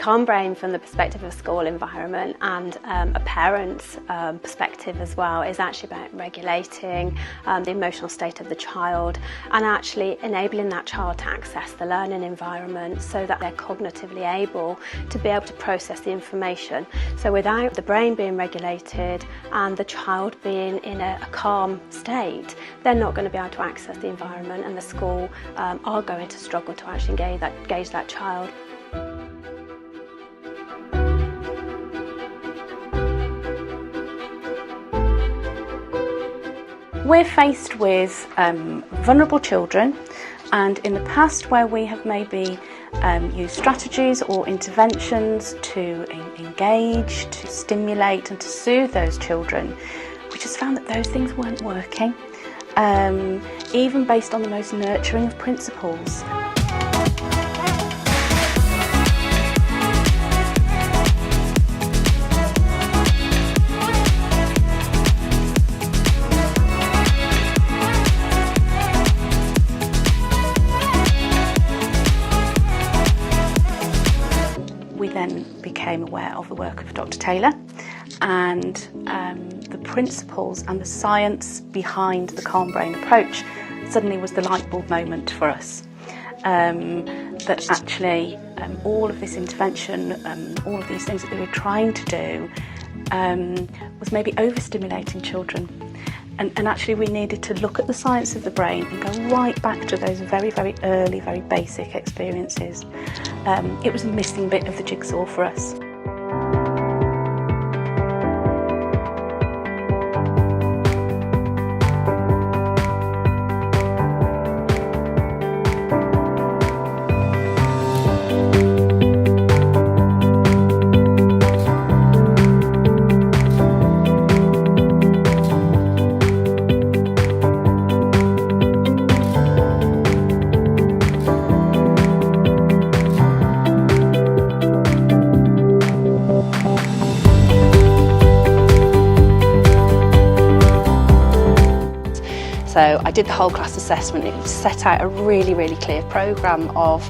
CalmBrain, from the perspective of a school environment and a parent's perspective as well, is actually about regulating the emotional state of the child and actually enabling that child to access the learning environment so that they're cognitively able to be able to process the information. So without the brain being regulated and the child being in a calm state, they're not going to be able to access the environment, and the school are going to struggle to actually engage that child. We're faced with vulnerable children, and in the past where we have maybe used strategies or interventions to engage, to stimulate and to soothe those children, we just found that those things weren't working, even based on the most nurturing of principles. We then became aware of the work of Dr. Taylor and the principles and the science behind the CalmBrain approach. Suddenly was the light bulb moment for us, that actually all of this intervention, all of these things that they were trying to do was maybe overstimulating children. And actually we needed to look at the science of the brain and go right back to those very, very early, very basic experiences. It was a missing bit of the jigsaw for us. So I did the whole class assessment. It set out a really, really clear programme of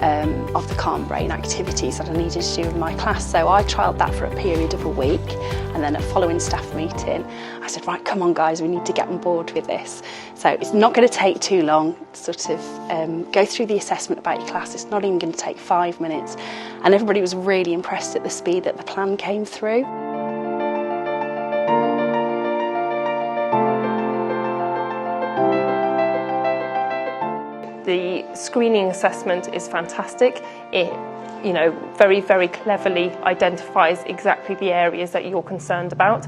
the CalmBrain activities that I needed to do in my class. So I trialled that for a period of a week, and then at following staff meeting, I said, right, come on guys, we need to get on board with this. So it's not going to take too long, sort of go through the assessment about your class. It's not even going to take 5 minutes. And everybody was really impressed at the speed that the plan came through. The screening assessment is fantastic. It, very, very cleverly identifies exactly the areas that you're concerned about.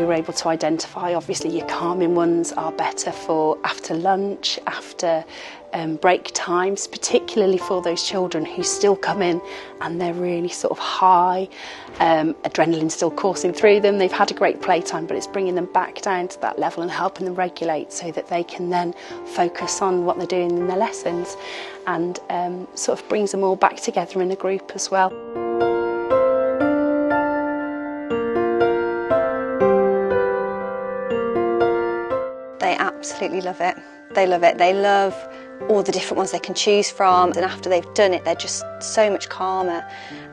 Able to identify, obviously your calming ones are better for after lunch, after break times, particularly for those children who still come in and they're really sort of high, adrenaline's still coursing through them, they've had a great playtime, but it's bringing them back down to that level and helping them regulate so that they can then focus on what they're doing in their lessons, and sort of brings them all back together in a group as well. They absolutely love it. They love it. They love all the different ones they can choose from, and after they've done it they're just so much calmer.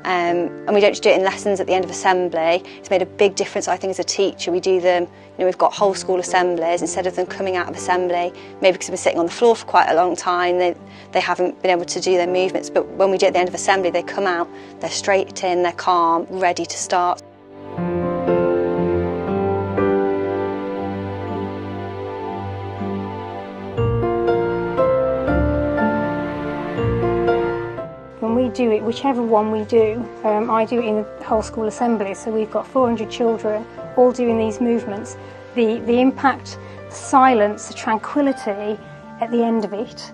And we don't just do it in lessons at the end of assembly. It's made a big difference, I think, as a teacher. We do them, we've got whole school assemblies, instead of them coming out of assembly, maybe because they've been sitting on the floor for quite a long time, they haven't been able to do their movements, but when we do it at the end of assembly they come out, they're straight in, they're calm, ready to start. do it, whichever one we do. I do it in the whole school assembly, so we've got 400 children all doing these movements. The impact, the silence, the tranquility at the end of it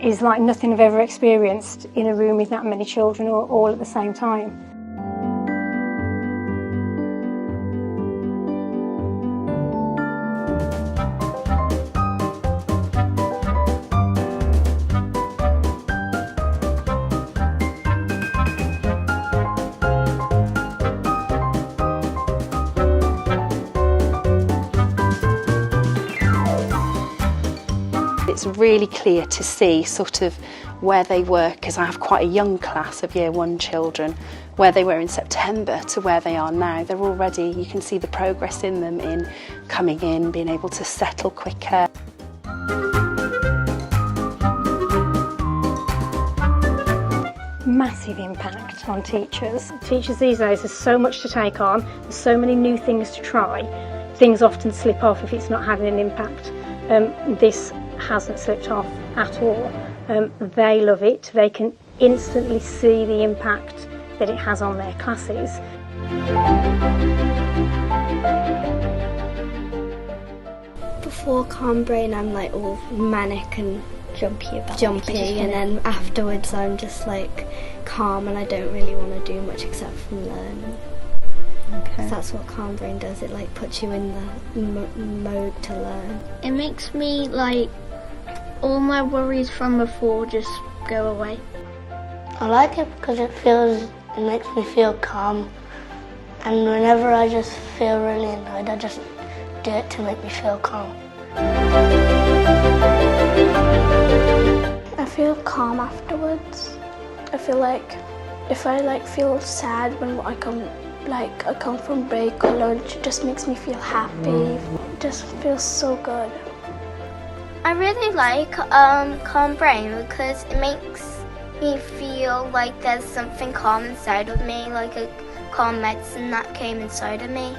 is like nothing I've ever experienced in a room with that many children all at the same time. It's really clear to see sort of where they were, because I have quite a young class of Year 1 children, where they were in September to where they are now. They're already, you can see the progress in them in coming in, being able to settle quicker. Massive impact on teachers. Teachers these days, there's so much to take on, there's so many new things to try. Things often slip off if it's not having an impact. This hasn't slipped off at all. They love it. They can instantly see the impact that it has on their classes. Before CalmBrain, I'm like all manic and jumpy, and then afterwards I'm just like calm and I don't really want to do much except from learn. Okay. That's what CalmBrain does. It like puts you in the mode to learn. It makes me like all my worries from before just go away. I like it because it makes me feel calm, and whenever I just feel really annoyed, I just do it to make me feel calm. I feel calm afterwards. I feel like if I feel sad when I come from break or lunch, it just makes me feel happy. It just feels so good. I really like CalmBrain because it makes me feel like there's something calm inside of me, like a calm medicine that came inside of me.